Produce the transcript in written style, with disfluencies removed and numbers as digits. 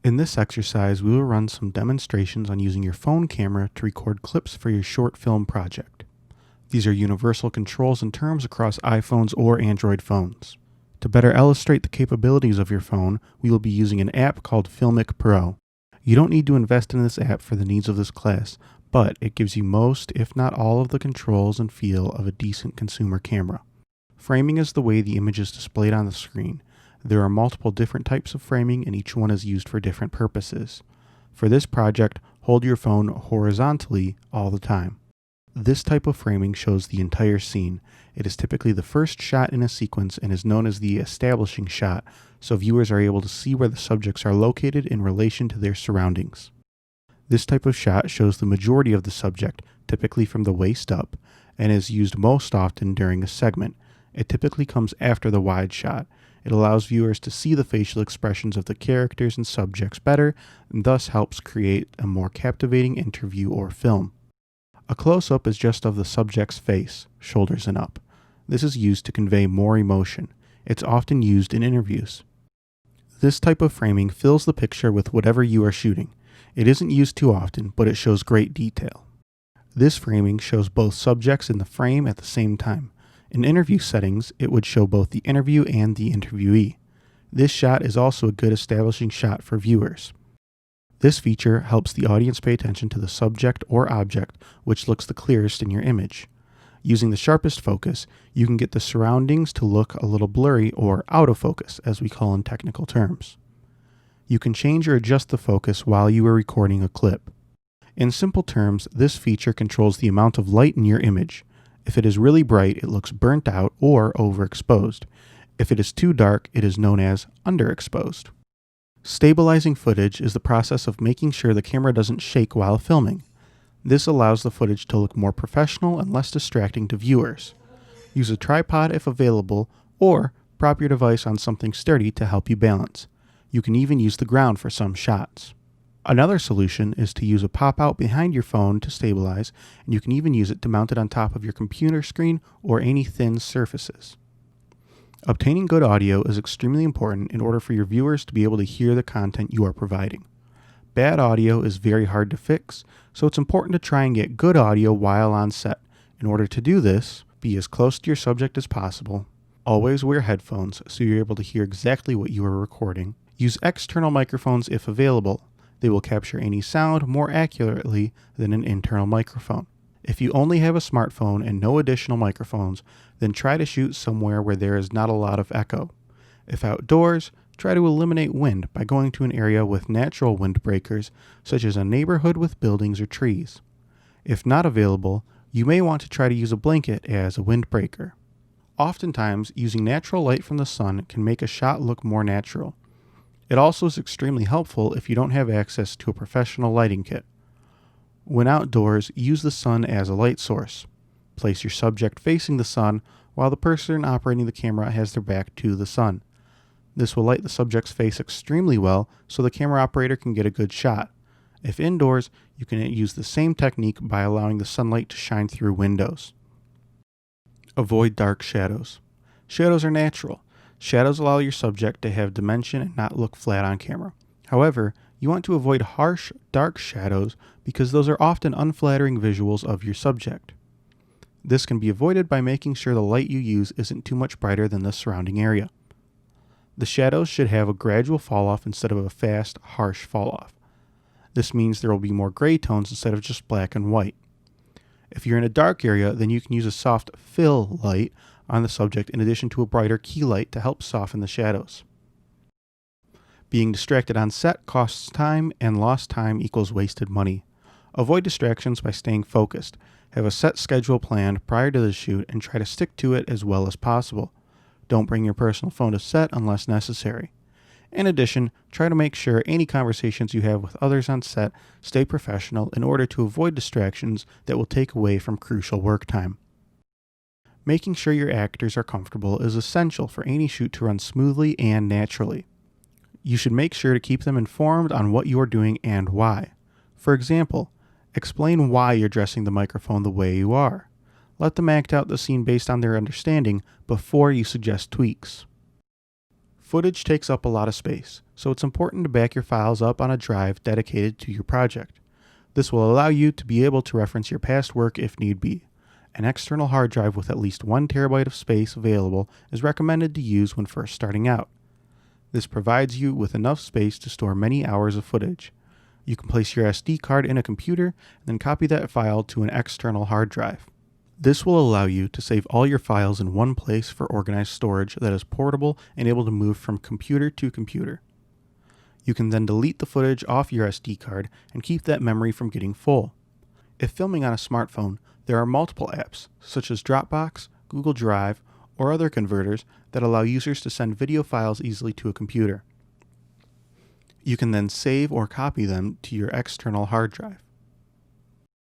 In this exercise, we will run some demonstrations on using your phone camera to record clips for your short film project. These are universal controls and terms across iPhones or Android phones. To better illustrate the capabilities of your phone, we will be using an app called Filmic Pro. You don't need to invest in this app for the needs of this class, but it gives you most, if not all, of the controls and feel of a decent consumer camera. Framing is the way the image is displayed on the screen. There are multiple different types of framing and each one is used for different purposes. For this project, hold your phone horizontally all the time. This type of framing shows the entire scene. It is typically the first shot in a sequence and is known as the establishing shot, so viewers are able to see where the subjects are located in relation to their surroundings. This type of shot shows the majority of the subject, typically from the waist up, and is used most often during a segment. It typically comes after the wide shot. It allows viewers to see the facial expressions of the characters and subjects better, and thus helps create a more captivating interview or film. A close-up is just of the subject's face, shoulders and up. This is used to convey more emotion. It's often used in interviews. This type of framing fills the picture with whatever you are shooting. It isn't used too often, but it shows great detail. This framing shows both subjects in the frame at the same time. In interview settings, it would show both the interview and the interviewee. This shot is also a good establishing shot for viewers. This feature helps the audience pay attention to the subject or object which looks the clearest in your image. Using the sharpest focus, you can get the surroundings to look a little blurry or out of focus, as we call in technical terms. You can change or adjust the focus while you are recording a clip. In simple terms, this feature controls the amount of light in your image. If it is really bright, it looks burnt out or overexposed. If it is too dark, it is known as underexposed. Stabilizing footage is the process of making sure the camera doesn't shake while filming. This allows the footage to look more professional and less distracting to viewers. Use a tripod if available, or prop your device on something sturdy to help you balance. You can even use the ground for some shots. Another solution is to use a pop-out behind your phone to stabilize, and you can even use it to mount it on top of your computer screen or any thin surfaces. Obtaining good audio is extremely important in order for your viewers to be able to hear the content you are providing. Bad audio is very hard to fix, so it's important to try and get good audio while on set. In order to do this, be as close to your subject as possible. Always wear headphones so you're able to hear exactly what you are recording. Use external microphones if available. They will capture any sound more accurately than an internal microphone. If you only have a smartphone and no additional microphones, then try to shoot somewhere where there is not a lot of echo. If outdoors, try to eliminate wind by going to an area with natural windbreakers, such as a neighborhood with buildings or trees. If not available, you may want to try to use a blanket as a windbreaker. Oftentimes, using natural light from the sun can make a shot look more natural. It also is extremely helpful if you don't have access to a professional lighting kit. When outdoors, use the sun as a light source. Place your subject facing the sun while the person operating the camera has their back to the sun. This will light the subject's face extremely well so the camera operator can get a good shot. If indoors, you can use the same technique by allowing the sunlight to shine through windows. Avoid dark shadows. Shadows are natural. Shadows allow your subject to have dimension and not look flat on camera. However, you want to avoid harsh, dark shadows because those are often unflattering visuals of your subject. This can be avoided by making sure the light you use isn't too much brighter than the surrounding area. The shadows should have a gradual fall-off instead of a fast, harsh fall-off. This means there will be more gray tones instead of just black and white. If you're in a dark area, then you can use a soft fill light on the subject in addition to a brighter key light to help soften the shadows. Being distracted on set costs time, and lost time equals wasted money. Avoid distractions by staying focused. Have a set schedule planned prior to the shoot and try to stick to it as well as possible. Don't bring your personal phone to set unless necessary. In addition, try to make sure any conversations you have with others on set stay professional in order to avoid distractions that will take away from crucial work time. Making sure your actors are comfortable is essential for any shoot to run smoothly and naturally. You should make sure to keep them informed on what you are doing and why. For example, explain why you're dressing the microphone the way you are. Let them act out the scene based on their understanding before you suggest tweaks. Footage takes up a lot of space, so it's important to back your files up on a drive dedicated to your project. This will allow you to be able to reference your past work if need be. An external hard drive with at least 1 terabyte of space available is recommended to use when first starting out. This provides you with enough space to store many hours of footage. You can place your SD card in a computer and then copy that file to an external hard drive. This will allow you to save all your files in one place for organized storage that is portable and able to move from computer to computer. You can then delete the footage off your SD card and keep that memory from getting full. If filming on a smartphone, there are multiple apps, such as Dropbox, Google Drive, or other converters that allow users to send video files easily to a computer. You can then save or copy them to your external hard drive.